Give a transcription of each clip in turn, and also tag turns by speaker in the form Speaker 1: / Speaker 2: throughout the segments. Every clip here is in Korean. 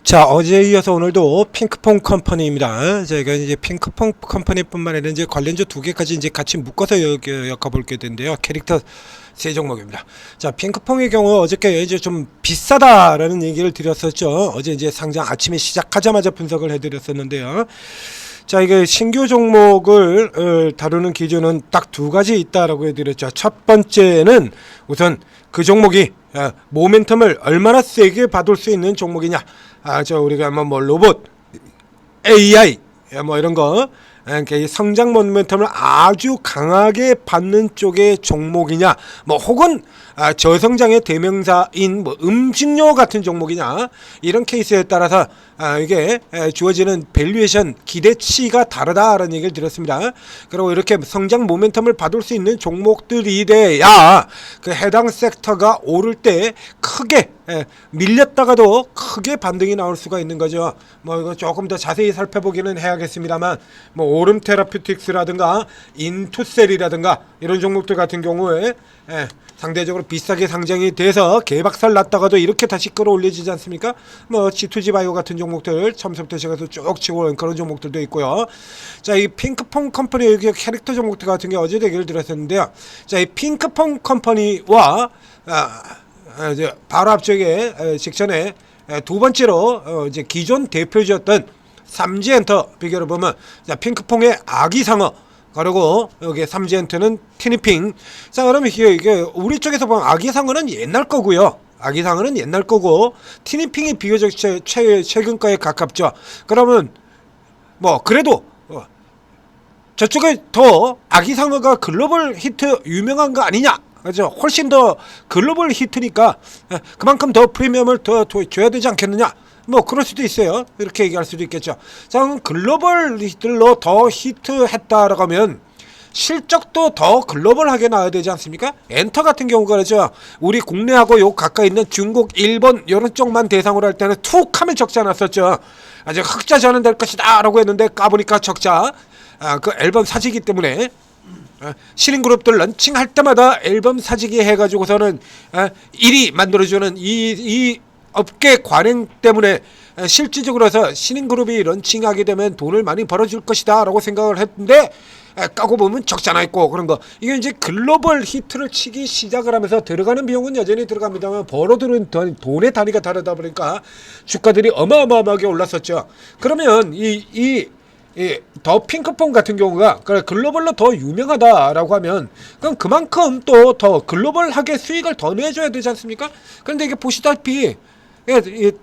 Speaker 1: 자, 어제에 이어서 오늘도 핑크퐁 컴퍼니입니다. 저희가 이제 핑크퐁 컴퍼니뿐만 아니라 이제 관련주 두 개까지 이제 같이 묶어서 엮어볼게 된대요. 캐릭터 세 종목입니다. 자, 핑크퐁의 경우 어저께 이제 좀 비싸다라는 얘기를 드렸었죠. 어제 이제 상장 아침에 시작하자마자 분석을 해드렸었는데요. 자, 이게 신규 종목을 다루는 기준은 딱 두 가지 있다라고 해드렸죠. 첫 번째는 우선 그 종목이 모멘텀을 얼마나 세게 받을 수 있는 종목이냐. 우리가 뭐 로봇, AI 뭐 이런 거, 그러니까 이 성장 모멘텀을 아주 강하게 받는 쪽의 종목이냐, 뭐 혹은 저성장의 대명사인 뭐 음식료 같은 종목이냐, 이런 케이스에 따라서 이게 주어지는 밸류에이션 기대치가 다르다라는 얘기를 드렸습니다. 그리고 이렇게 성장 모멘텀을 받을 수 있는 종목들이래야 그 해당 섹터가 오를 때 크게 밀렸다가도 크게 반등이 나올 수가 있는 거죠. 뭐 이거 조금 더 자세히 살펴보기는 해야겠습니다만, 뭐 오름 테라퓨틱스라든가 인투셀이라든가 이런 종목들 같은 경우에 상대적으로 비싸게 상장이 돼서 개박살 났다가도 이렇게 다시 끌어올려지지 않습니까? 뭐 G2G 바이오 같은 종목들 처음부터 시작해서 쭉 치고 오는 그런 종목들도 있고요. 자, 이 핑크퐁 컴퍼니 여기 캐릭터 종목들 같은 게 어제 얘기를 드렸었는데요. 자, 이 핑크퐁 컴퍼니와 이제 바로 앞쪽에 직전에 두 번째로 이제 기존 대표주였던 삼지엔터 비교를 보면, 자, 핑크퐁의 아기상어, 그리고 여기 삼지엔터는 티니핑. 자, 그러면 이게 우리 쪽에서 보면 아기상어는 옛날 거고요. 아기상어는 옛날 거고 티니핑이 비교적 최근가에 가깝죠. 그러면 뭐 그래도 저쪽에 더 아기상어가 글로벌 히트 유명한 거 아니냐? 그죠? 훨씬 더 글로벌 히트니까 그만큼 더 프리미엄을 더 줘야 되지 않겠느냐? 뭐 그럴 수도 있어요. 이렇게 얘기할 수도 있겠죠. 자, 그럼 글로벌 히트로 더 히트했다라고 하면 실적도 더 글로벌하게 나와야 되지 않습니까? 엔터 같은 경우가 그렇죠. 우리 국내하고 요 가까이 있는 중국, 일본 이런 쪽만 대상으로 할 때는 툭 하면 적자 났었죠. 아주 흑자 전환될 것이다 라고 했는데 까보니까 적자. 그 앨범 사지기 때문에 신인그룹들 런칭할 때마다 앨범 사지기 해가지고서는 1위 만들어주는 이 업계 관행 때문에 실질적으로 해서 신인그룹이 런칭하게 되면 돈을 많이 벌어줄 것이다 라고 생각을 했는데 까고 보면 적자나 있고 그런 거. 이게 이제 글로벌 히트를 치기 시작을 하면서 들어가는 비용은 여전히 들어갑니다만 벌어들은 돈의 단위가 다르다 보니까 주가들이 어마어마하게 올랐었죠. 그러면 더 핑크퐁 같은 경우가 글로벌로 더 유명하다라고 하면 그럼 그만큼 또 더 글로벌하게 수익을 더 내줘야 되지 않습니까? 그런데 이게 보시다시피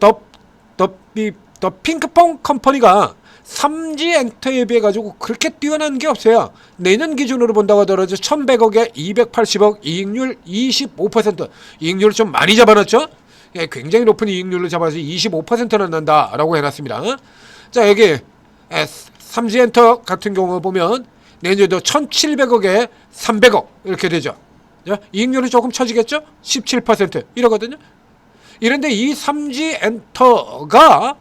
Speaker 1: 더 핑크퐁 컴퍼니가 삼지엔터에 비해 가지고 그렇게 뛰어난 게 없어요. 내년 기준으로 본다고 하더라도 1100억에 280억, 이익률 25%. 이익률을 좀 많이 잡아놨죠? 굉장히 높은 이익률로 잡아서 25%는 난다라고 해놨습니다. 자, 여기 삼지엔터 같은 경우 보면 내년도 1700억에 300억 이렇게 되죠. 이익률이 조금 처지겠죠? 17% 이러거든요. 이런데 이 삼지엔터가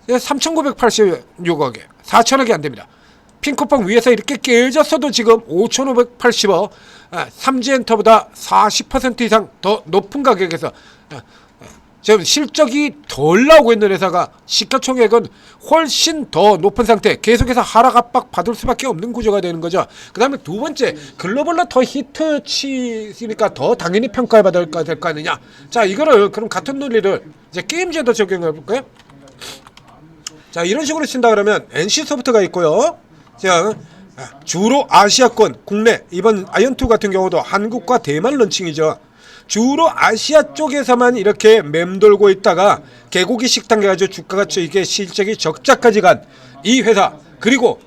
Speaker 1: 3986억에 4000억이 안됩니다. 핑크퐁 위에서 이렇게 깨졌어도 지금 5580억, 삼지엔터보다 40% 이상 더 높은 가격에서 지금 실적이 덜 나오고 있는 회사가 시가총액은 훨씬 더 높은 상태, 계속해서 하락 압박 받을 수밖에 없는 구조가 되는 거죠. 그 다음에 두 번째, 글로벌로 더 히트 치니까 더 당연히 평가를 받아야 될 거 아니냐. 자, 이거를 그럼 같은 논리를 이제 게임즈에도 적용해 볼까요? 자, 이런 식으로 친다 그러면 NC소프트가 있고요. 자, 주로 아시아권, 국내 이번 아이언2 같은 경우도 한국과 대만 런칭이죠. 주로 아시아 쪽에서만 이렇게 맴돌고 있다가 개고기 식당 해가지고 주가가 이게 실적이 적자까지 간 이 회사, 그리고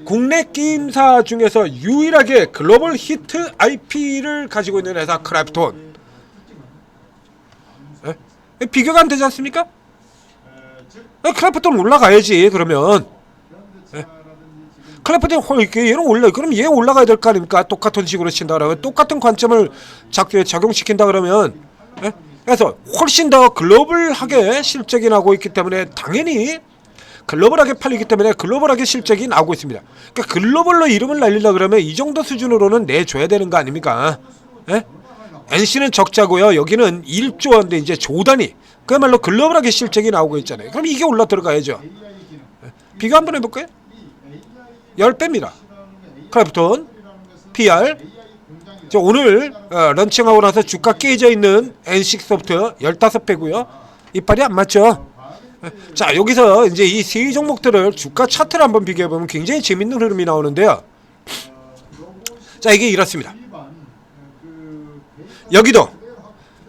Speaker 1: 국내 게임사 중에서 유일하게 글로벌 히트 IP를 가지고 있는 회사 크래프톤. 비교가 안 되지 않습니까? 크래프톤 올라가야지. 그러면 클래프톤 얘는 올라, 그럼 얘 올라가야 될 거 아닙니까? 똑같은 식으로 친다 그러면, 똑같은 관점을 적용시킨다 그러면, 그래서 훨씬 더 글로벌하게 실적이 나고 있기 때문에 당연히 글로벌하게 팔리기 때문에 글로벌하게 실적이 나오고 있습니다. 그러니까 글로벌로 이름을 날리려 그러면 이 정도 수준으로는 내줘야 되는 거 아닙니까? NC는 적자고요. 여기는 1조 원인데 이제 조 단위. 그야말로 글로벌하게 실적이 나오고 있잖아요. 그럼 이게 올라 들어가야죠. 비교 한번 해볼까요? 10배입니다. 크래프톤 PR 오늘 런칭하고 나서 주가 깨져 있는 NC소프트 15배고요. 이빨이 안 맞죠? 자, 여기서 이제 이 세 종목들을 주가 차트를 한번 비교해 보면 굉장히 재밌는 흐름이 나오는데요. 자, 이게 이렇습니다. 여기도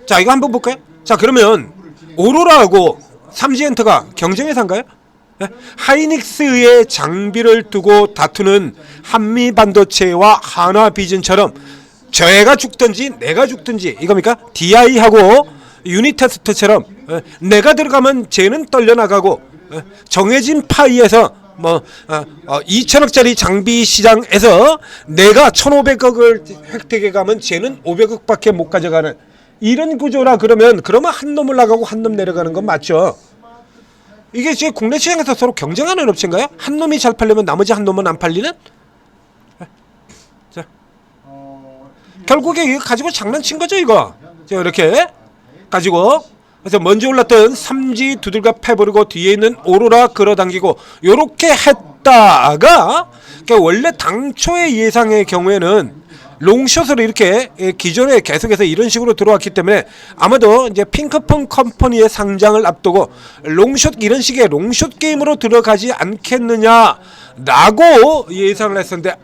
Speaker 1: 자, 이거 한번 볼까요? 자, 그러면 오로라하고 삼지엔터가 경쟁의 상가요? 하이닉스의 장비를 두고 다투는 한미반도체와 하나비전처럼 저애가 죽든지 내가 죽든지 이겁니까? DI하고 유니테스트처럼 내가 들어가면 쟤는 떨려나가고 정해진 파이에서 2천억짜리 장비 시장에서 내가 1,500억을 획득해 가면 쟤는 500억밖에 못 가져가는 이런 구조라 그러면 한 놈 올라가고 한 놈 내려가는 건 맞죠. 이게 지금 국내 시장에서 서로 경쟁하는 업체인가요? 한 놈이 잘 팔려면 나머지 한 놈은 안 팔리는? 자, 결국에 이거 가지고 장난친 거죠, 이거. 자, 이렇게 가지고 그래서 먼저 올랐던 삼지 두들겨 패버리고 뒤에 있는 오로라 끌어당기고 요렇게 했다가 원래 당초의 예상의 경우에는 롱숏으로 이렇게 기존에 계속해서 이런 식으로 들어왔기 때문에 아마도 이제 핑크퐁 컴퍼니의 상장을 앞두고 롱숏 이런 식의 롱숏 게임으로 들어가지 않겠느냐라고 예상을 했었는데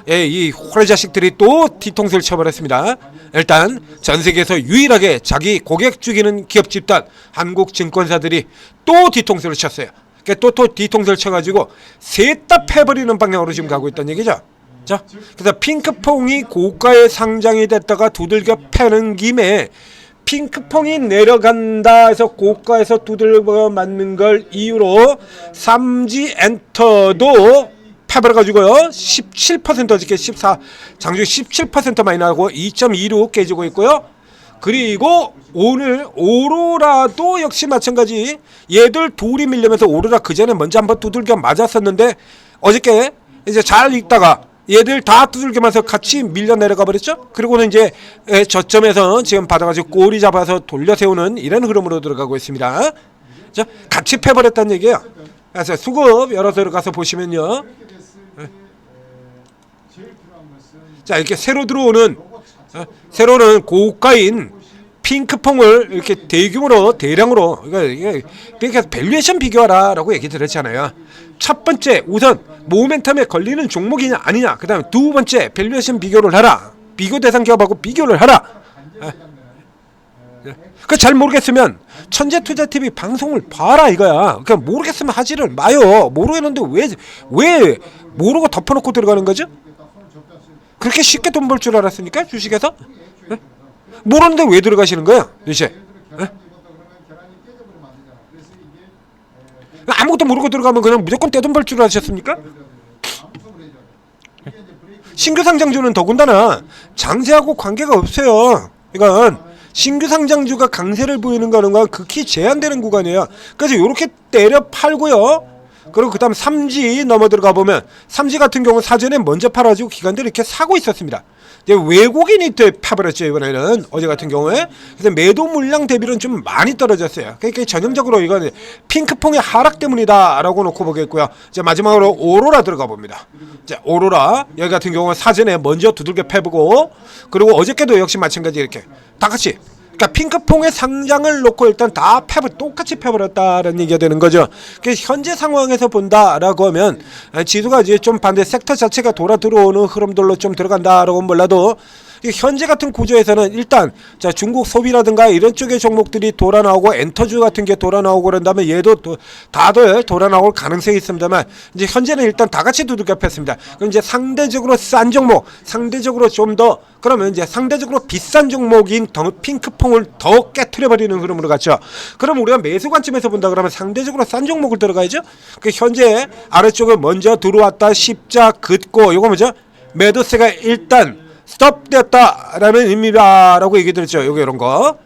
Speaker 1: 이 호래 자식들이 또 뒤통수를 쳐버렸습니다. 일단 전 세계에서 유일하게 자기 고객 죽이는 기업 집단 한국증권사들이 또 뒤통수를 쳤어요. 또 뒤통수를 쳐가지고 셋 다 패버리는 방향으로 지금 가고 있다는 얘기죠. 자, 그래서 핑크퐁이 고가에 상장이 됐다가 두들겨 패는 김에 핑크퐁이 내려간다 해서 고가에서 두들겨 맞는 걸 이유로 삼지엔터도 패버려가지고요 17% 어저께 14 장중 17% 많이 나고 2.26 깨지고 있고요. 그리고 오늘 오로라도 역시 마찬가지 얘들 둘이 밀리면서 오로라 그 전에 먼저 한번 두들겨 맞았었는데 어저께 이제 잘 있다가 얘들 다 두들기면서 같이 밀려 내려가 버렸죠. 그리고는 이제 저점에서 지금 받아가지고 꼬리 잡아서 돌려 세우는 이런 흐름으로 들어가고 있습니다. 자, 같이 패버렸다는 얘기예요. 그래서 수급 열어 들어가서 보시면요. 자, 이렇게 새로 들어오는 새로는 고가인 핑크퐁을 이렇게 대량으로 이게 밸류에이션 비교하라라고 얘기 드렸잖아요. 첫 번째 우선 모멘텀에 걸리는 종목이냐 아니냐, 그 다음에 두 번째 밸류에이션 비교를 하라. 비교 대상 기업하고 비교를 하라. 그 잘 모르겠으면 천재투자TV 방송을 봐라 이거야. 그러니까 모르겠으면 하지를 마요. 모르겠는데 왜 모르고 덮어놓고 들어가는 거죠? 그렇게 쉽게 돈 벌 줄 알았습니까? 주식에서? 모르는데 왜 들어가시는 거야? 도대체? 아무것도 모르고 들어가면 그냥 무조건 떼돈 벌 줄 아셨습니까? 신규 상장주는 더군다나 장세하고 관계가 없어요. 이건 신규 상장주가 강세를 보이는 거는 건 극히 제한되는 구간이에요. 그래서 이렇게 때려 팔고요. 그리고 그 다음 삼지 넘어 들어가 보면 삼지 같은 경우는 사전에 먼저 팔아가지고 기관들이 이렇게 사고 있었습니다. 이제 외국인이 파버렸죠 이번에는. 어제 같은 경우에. 그래서 매도 물량 대비로는 좀 많이 떨어졌어요. 그러니까 전형적으로 이건 핑크퐁의 하락 때문이다 라고 놓고 보겠고요. 이제 마지막으로 오로라 들어가 봅니다. 자, 오로라 여기 같은 경우는 사전에 먼저 두들겨 패보고, 그리고 어저께도 역시 마찬가지 이렇게 다 같이, 그러니까 핑크퐁의 상장을 놓고 일단 다 똑같이 패버렸다는 얘기가 되는 거죠. 그래서 현재 상황에서 본다라고 하면 지수가 이제 좀 반대 섹터 자체가 돌아 들어오는 흐름들로 좀 들어간다라고 몰라도 현재 같은 구조에서는 일단 자, 중국 소비라든가 이런 쪽의 종목들이 돌아 나오고 엔터주 같은 게 돌아 나오고 그런다면 얘도 다들 돌아 나올 가능성이 있습니다만 이제 현재는 일단 다 같이 두들겨 팼습니다. 그럼 이제 상대적으로 싼 종목, 상대적으로 좀 더, 그러면 이제 상대적으로 비싼 종목인 핑크퐁을 더 깨트려 버리는 흐름으로 갔죠. 그럼 우리가 매수 관점에서 본다 그러면 상대적으로 싼 종목을 들어가야죠. 그 현재 아래쪽에 먼저 들어왔다 십자 긋고 요거 뭐죠? 매도세가 일단 스톱되었다라는 의미라고 얘기 드렸죠. 요게 이런 거.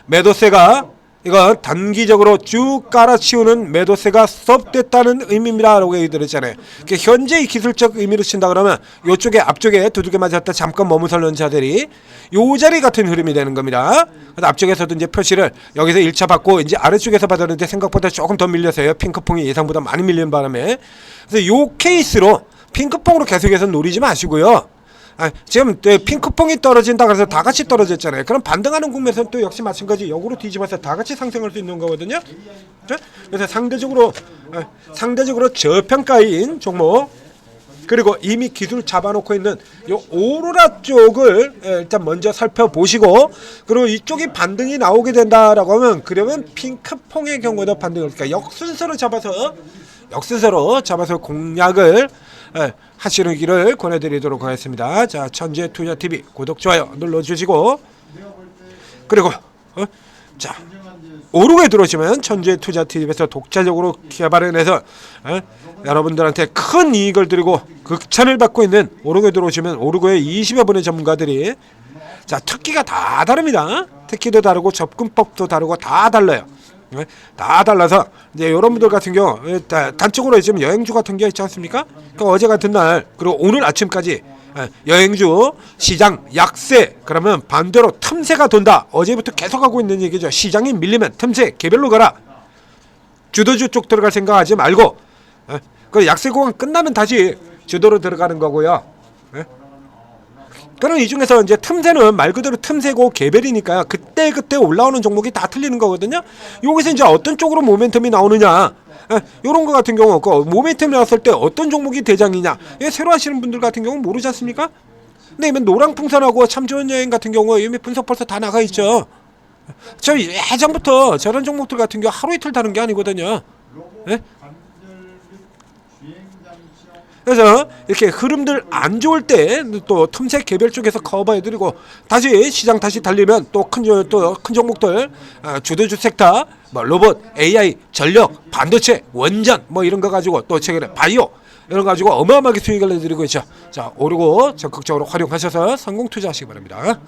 Speaker 1: 매도세가 이거 단기적으로 쭉 깔아치우는 매도세가 스톱됐다는 의미입니다 라고 얘기드렸잖아요. 현재 기술적 의미로 친다 그러면 이쪽에 앞쪽에 두들겨 맞았다 잠깐 머무서는 자들이 요 자리 같은 흐름이 되는 겁니다. 그래서 앞쪽에서도 이제 표시를 여기서 1차 받고 이제 아래쪽에서 받았는데 생각보다 조금 더 밀려서요. 핑크퐁이 예상보다 많이 밀리는 바람에. 그래서 요 케이스로 핑크퐁으로 계속해서 노리지 마시고요. 지금 핑크퐁이 떨어진다 그래서 다 같이 떨어졌잖아요. 그럼 반등하는 국면에서는 또 역시 마찬가지 역으로 뒤집어서 다 같이 상승할 수 있는 거거든요. 그래서 상대적으로 저평가인 종목, 그리고 이미 기술 잡아놓고 있는 요 오로라 쪽을 일단 먼저 살펴보시고, 그리고 이쪽이 반등이 나오게 된다라고 하면 그러면 핑크퐁의 경우에도 반등을, 그러니까 역순서로 잡아서 공략을 하시는 길을 권해드리도록 하겠습니다. 자, 천재투자TV 구독, 좋아요 눌러주시고, 그리고 자, 오르고에 들어오시면 천재투자TV에서 독자적으로 개발해내서 여러분들한테 큰 이익을 드리고 극찬을 받고 있는 오르고에 들어오시면 오르고의 20여 분의 전문가들이, 자, 특기가 다 다릅니다. 특기도 다르고 접근법도 다르고 다 달라요. 다 달라서 이제 여러분들 같은 경우 단적으로 지금 여행주 같은 게 있지 않습니까? 그러니까 어제 같은 날 그리고 오늘 아침까지 여행주 시장 약세, 그러면 반대로 틈새가 돈다. 어제부터 계속하고 있는 얘기죠. 시장이 밀리면 틈새 개별로 가라. 주도주 쪽 들어갈 생각하지 말고 그 약세 구간 끝나면 다시 주도로 들어가는 거고요. 그럼 이 중에서 이제 틈새는 말 그대로 틈새고 개별이니까요. 그때 올라오는 종목이 다 틀리는 거거든요. 여기서 이제 어떤 쪽으로 모멘텀이 나오느냐, 이런 거 같은 경우 그 모멘텀이 나왔을 때 어떤 종목이 대장이냐, 새로 하시는 분들 같은 경우는 모르지 않습니까? 근데 이면 노랑풍선하고 참 좋은 여행 같은 경우 이미 분석 벌써 다 나가 있죠. 저 예전부터 저런 종목들 같은 경우 하루 이틀 다는 게 아니거든요. 그래서 이렇게 흐름들 안 좋을 때 또 틈새 개별 쪽에서 커버해드리고, 다시 시장 다시 달리면 또 큰 종목들, 주도주 섹터, 뭐 로봇, AI, 전력, 반도체, 원전 뭐 이런 거 가지고, 또 최근에 바이오 이런 거 가지고 어마어마하게 수익을 내드리고 있죠. 자, 오르고 적극적으로 활용하셔서 성공 투자하시기 바랍니다.